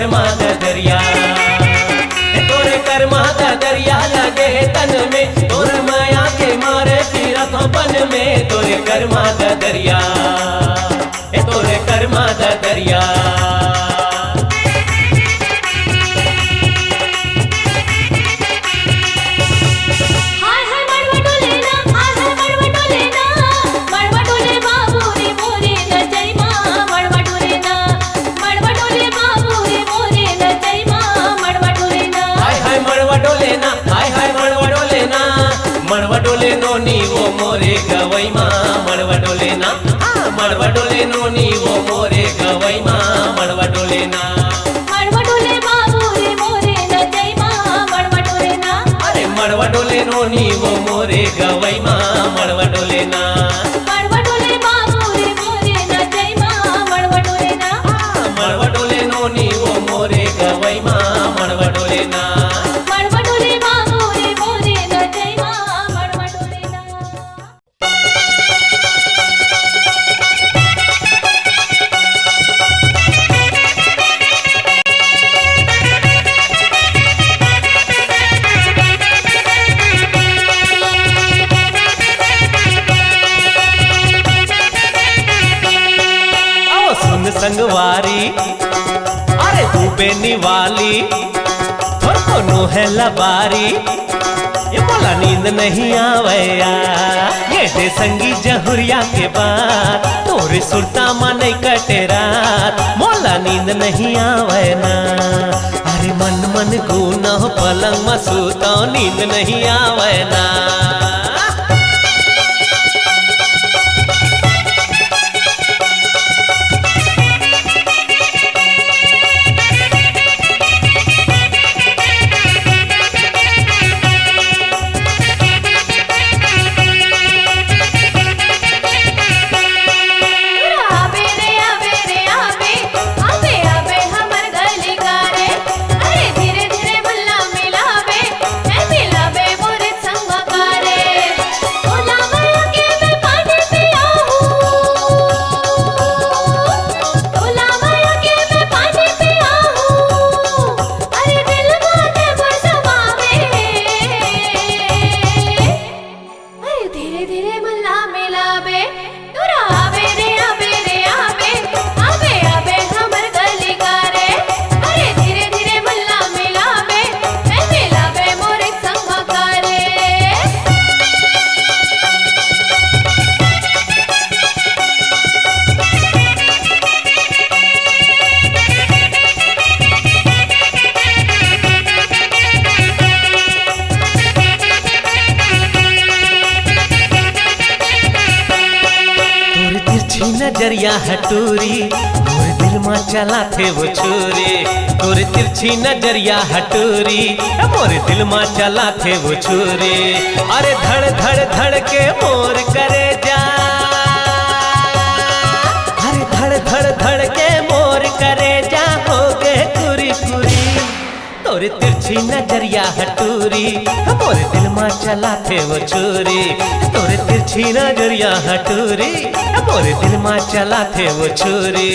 कर्मा द दरिया, तोरे कर्मा द दरिया लगे तन में, तोर माया के मारे फिरत बन में, तोरे कर्मा द दरिया, तोरे कर्मा द दरिया। मड़वा डोले नोनी वो मोरे गवई माँ, मड़वा डोले ना, मड़वा डोले नोनी वो मोरे गवई माँ, मड़वा डोले ना, मड़वा डोले बाबू रे मोरे न जय माँ, मड़वा डोले ना, अरे मड़वा डोले नोनी वो मोरे गवई माँ, मड़वा डोले ना, मड़वा डोले बाबू रे मोरे न जय माँ, मड़वा डोले ना, मड़वा डोले नोनी वो मोरे गवई माँ, मड़वा डोले ना, मड़वा डोले बाबू रे मोरे न जय माँ, मड़वा डोले ना। सुन संगवारी अरे तू बेनी वाली और कोनो है लबारी, ये बोला नींद नहीं आवैया, ये दे संगी जहुरिया के बाद, तोरे सुरता माने कटे रात, मोला नींद नहीं आवे ना, अरे मन मन गुना पलंग मसूता नींद नहीं आवे ना। नजरिया हटूरी तोरे दिल में चला थे वो छुरी, तोरे तिरछी नजरिया हटूरी मोरे दिल में चला थे वो छुरी, अरे धड़ धड़ धड़ के मोर करे जा, अरे धड़ धड़ धड़ के मोर करे जा, हो गे कुरी कुरी, तोरे तिरछी नजरिया हटूरी मोरे दिल में चला थे वो छुरी, तोरे तिरछी नजरिया हटूरी मोरे दिल में चला थे वो छुरी।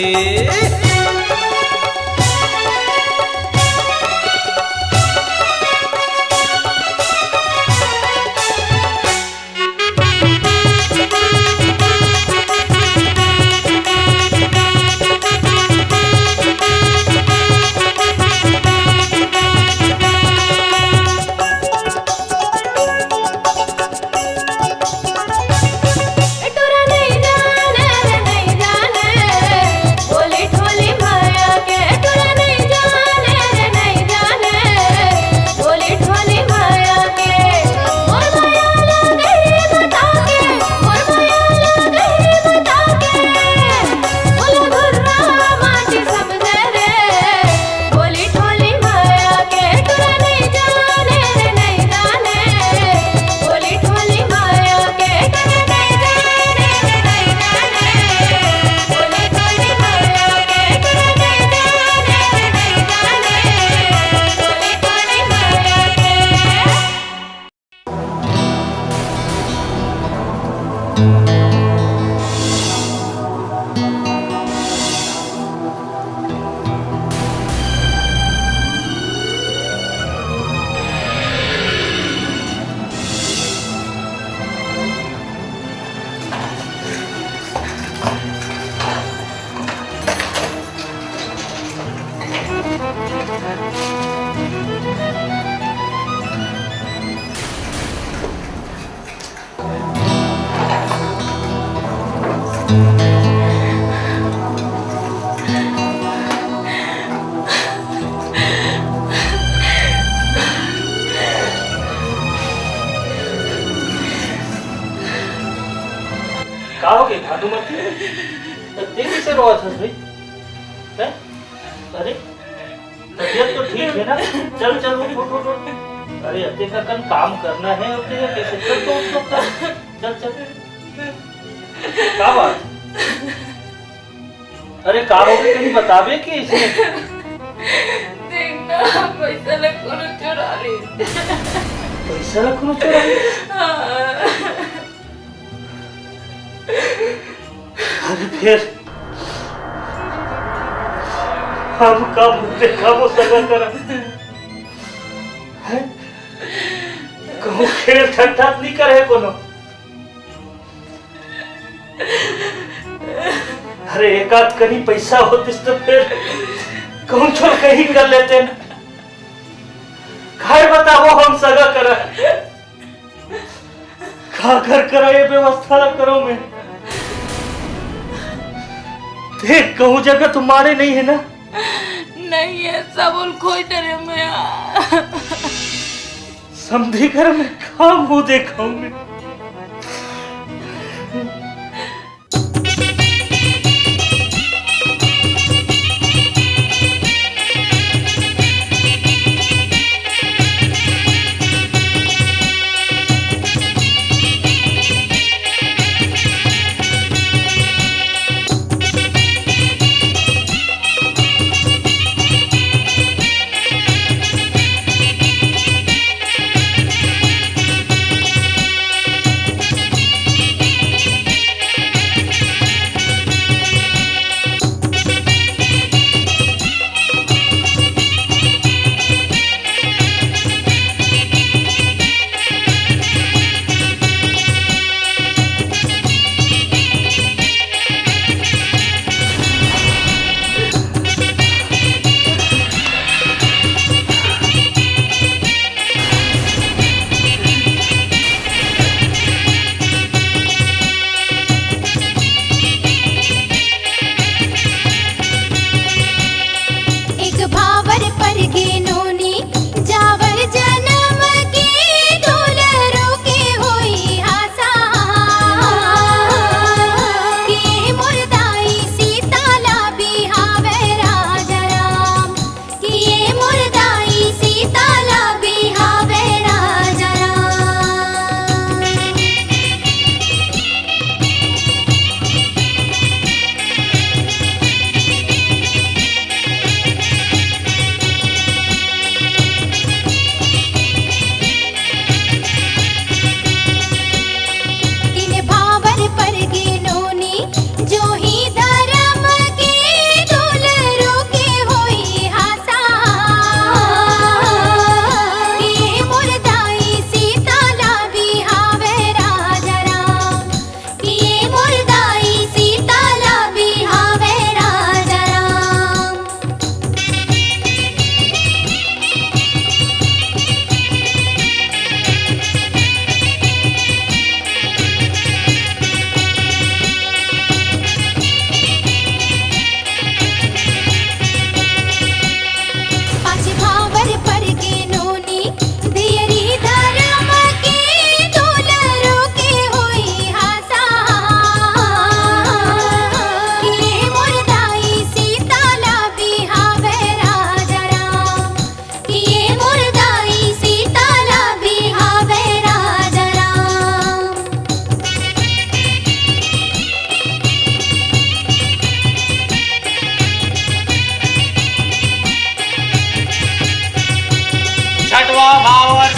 टोरा नहीं जाने रे नहीं जाने, बोले ठोले का हो गई भानुमती? ते कैसे रोवत हस भाई? हैं? अरे तबीयत तो ठीक है ना? चल चल उठ उठ उठ उठ। अरे अते का कल काम करना है और तेरे कैसे चल तो उठ तो चल चल। का बात? अरे का हो गई कहीं बतावे कि इसने? देखना पैसा लखनऊ चुरा ली। पैसा लखनऊ चुरा ली? अरे फिर हम का मुंह देखा वो सगा करा है? कहूँ खेल ठट्ठा नहीं करे कोनो। अरे एक आध कहीं पैसा होतिस तो फिर कहूँ छोड़ कहीं कर लेते न। खाए बताओ हम सगा करा खा घर करा ये व्यवस्था ना करो मैं। देख कहूँ जगह तुम्हारे नहीं है ना? नहीं है सबुल खोई डरे में समझी कर मैं काम हो देखाऊं मैं।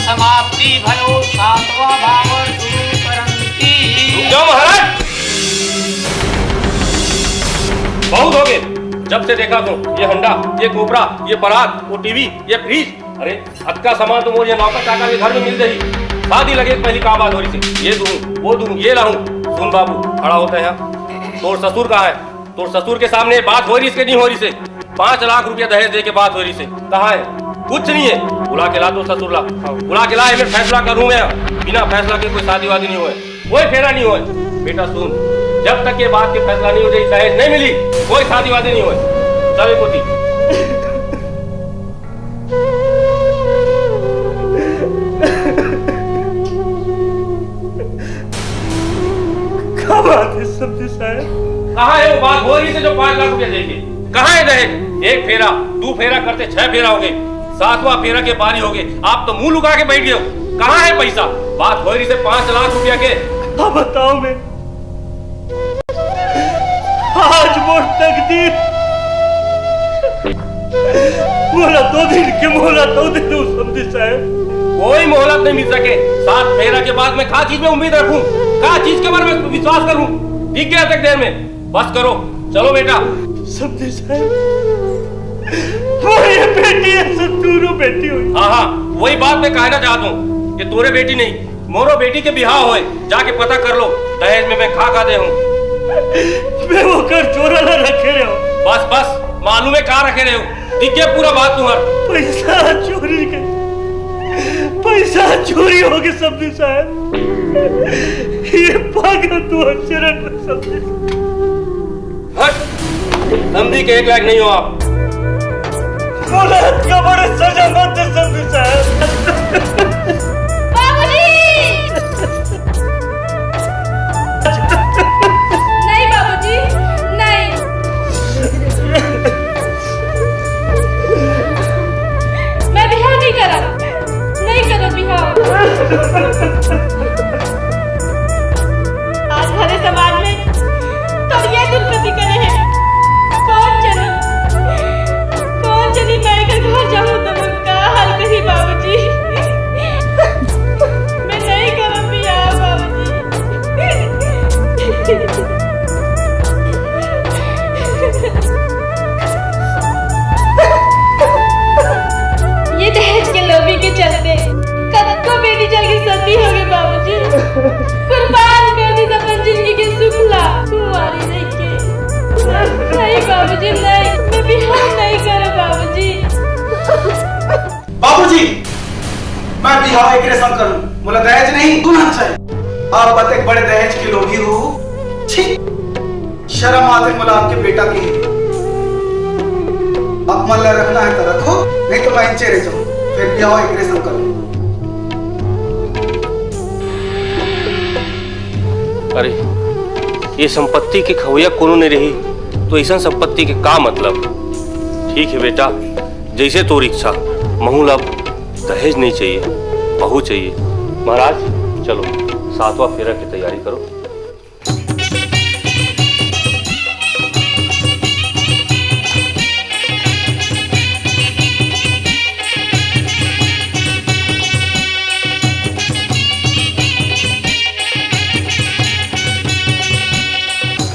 समाप्ति भयो सातवां भावर शुरू करंती। क्यों महाराज? बहुत हो गए। जब से देखा तो ये हंडा, ये कोपरा, ये परात, वो टीवी, ये फ्रिज, अरे हद का सामान तो मुझे नौकर चाकर के घर में मिल रही। शादी लगे पहली काम बात हो रही थी, ये दूं वो दूं ये लाऊं। सुन बाबू खड़ा होता है, तोर ससुर कहाँ है? तोर ससुर के सामने बात हो रही इसके नहीं हो रही से? 5 लाख रुपया दहेज दे के बात हो रही से कहाँ है? कुछ नहीं है। बुला के ला दो ससुर ला, बुला के ला, मैं फैसला करूँ मैं। बिना फैसला के कोई शादी वादी नहीं हुए, कोई फेरा नहीं हुए। बेटा सुन, जब तक ये बात के फैसला नहीं हो जाए, दहेज नहीं मिली, कोई शादी वादी नहीं हुए। चल पोती। क्या बात है समझी साहब? कहाँ है वो बात हो रही से जो 5 लाख रुपया देंगे? कहाँ है दहेज? 1 फेरा 2 फेरा करते 6 फेरा हो गए, 7वां फेरा के बारी हो गए, आप तो मुंह लुका के बैठ गए हो। कहाँ है पैसा? बात हो रही से 5 लाख रुपया के। अब बताओ मैं, आज वो तकदीर बोला 2 दिन के मोहलत 2 दिन दो समझी साहब। कोई मोहलत नहीं मिल सके। 7 फेरा के बाद मैं कहा चीज में उम्मीद रखूं, कहा चीज के बारे में विश्वास करूं? ठीक है तक देर में बस करो, चलो बेटा। समझे साहब, वो ये बेटी है, सत्तूरो बेटी हुई। हाँ, वही बात मैं कहना चाहता हूँ कि तोरे बेटी नहीं, मोरो बेटी के बिहाव होए, जाके पता कर लो दहेज में मैं खा दे हूँ। मैं वो कर चोरा ना रखे रहे हो। बस मालूम है कहाँ रखे रहे हो, दिखे पूरा बात तुम्हारा। पैसा चोरी हो गया समझी साहब। ये पागल तू चरण में समझी। हट, समझी के 1 लाख नहीं हो आप। बोला का बड़े सजा मत दे समझी साहब। बाबूजी! नहीं बाबूजी, नहीं। मैं बिहार नहीं करा, नहीं करो बिहार। आज भरे समाज में तो ये दुर्गति करे हैं। कौन चली मैं घर जाऊं तो उनका हाल कही बाबूजी। मैं नहीं करूं बियाह बाबूजी। ये दहेज के लोभी के चलते कब को बेटी चल के सती हो गई बाबूजी। कुर्बान कर दी अपन जिंदगी के सुखला कुंवारी रह के। नहीं बाबूजी, नहीं, मैं बिहार नहीं करूं बाबूजी। बाबूजी, मैं बिहार एक रेशम करूं, बोला दहेज नहीं दुल्हन चाहिए। आप बते बड़े दहेज के लोभी हो। छी, शर्म आते बोला आपके बेटा की। अब मन रखना है तो रखो, नहीं तो मैं इंचे रह जाऊं, फिर बिहार एक रेशम करूं। अरे ये संपत्ति के खवैया कोनो नहीं रही तो ऐसा संपत्ति के का मतलब? ठीक है बेटा, जैसे तो इच्छा। महूल अब दहेज नहीं चाहिए, बहू चाहिए। महाराज चलो 7वां फेरा की तैयारी करो।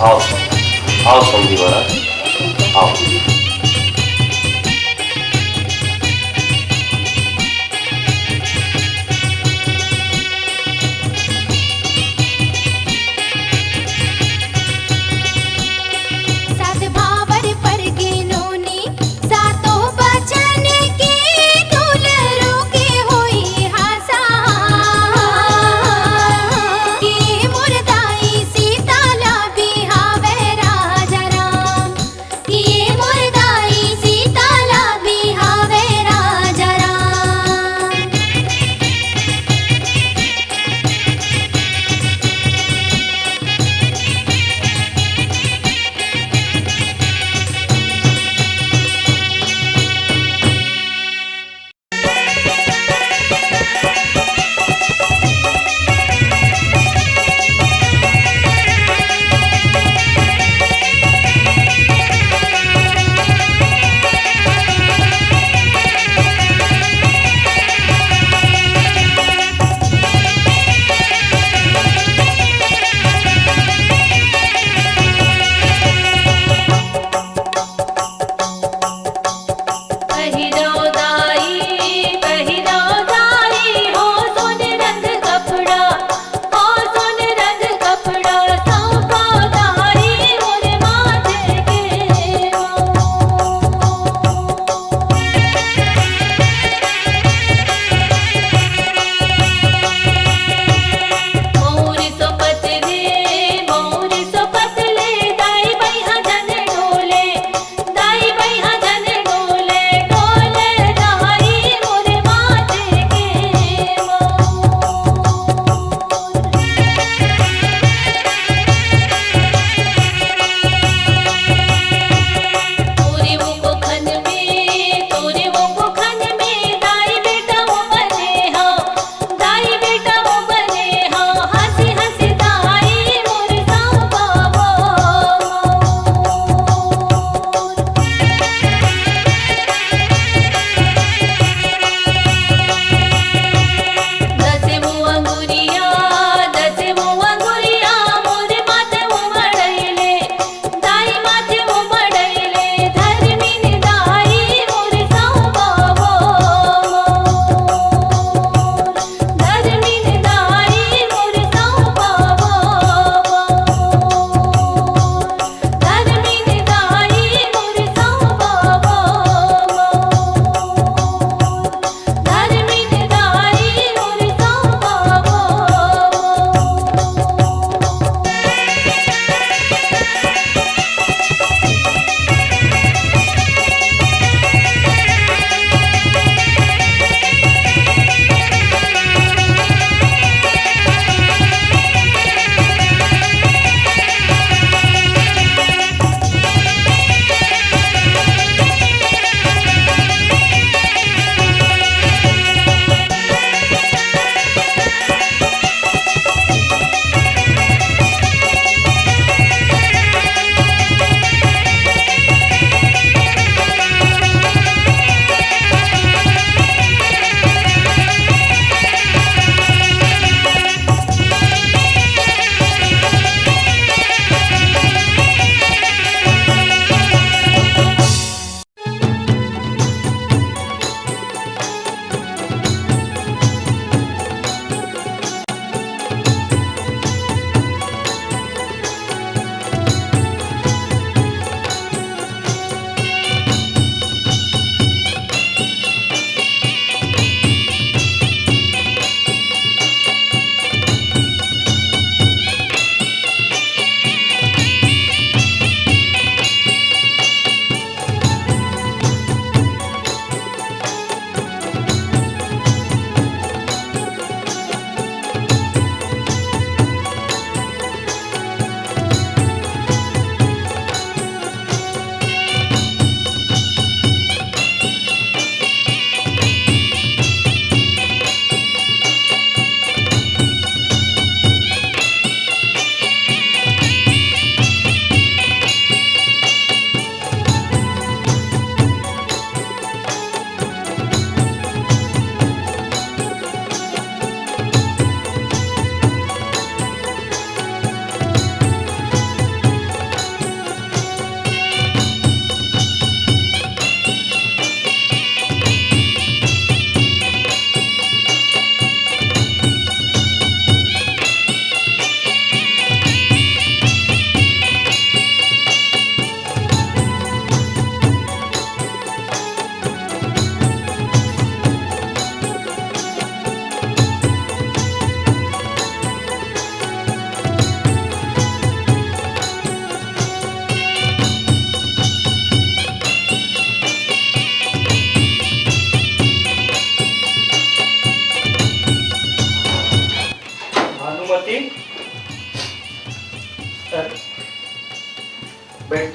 आओ आओ समझी महाराज, आओ। ये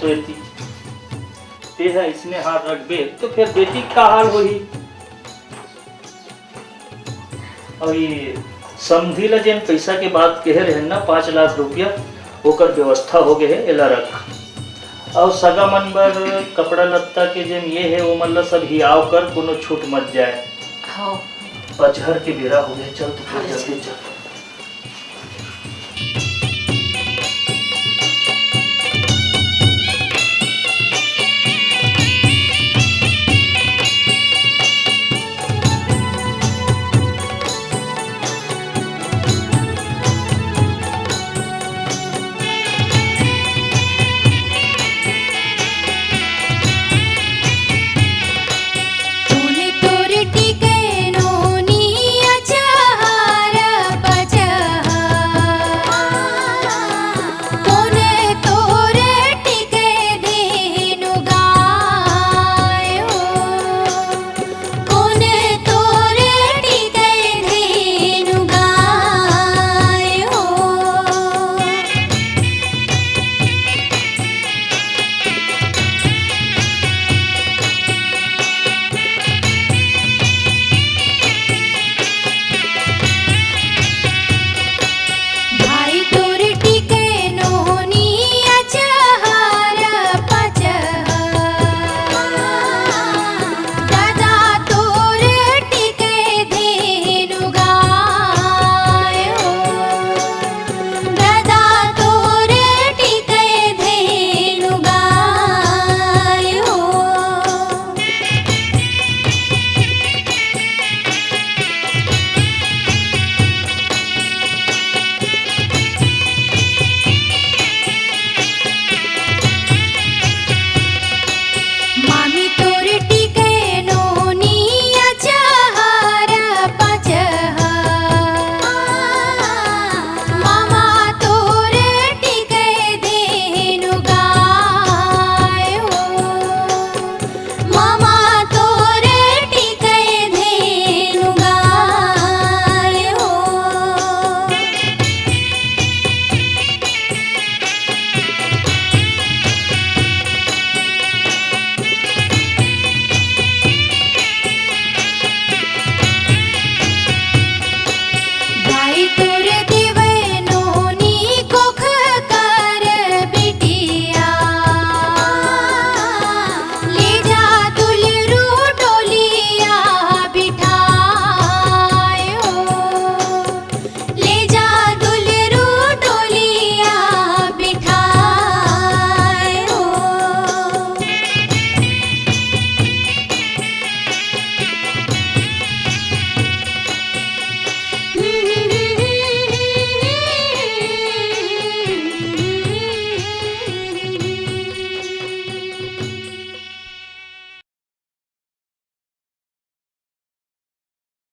तो एती ते है इसने हाथ रखबे तो फिर बेटी का हाल होही। और ये समझी ला जेन पैसा के बात कहे रहे ना 5 लाख रुपया ओकर व्यवस्था हो गए है एला रख। और सगा मन बर कपड़ा लत्ता के जेन ये है वो मतलब सब हियाव कर कोनो छूट मत जाए। हाँ अजहर के बेरा हो गए, चल तू जल्दी चल।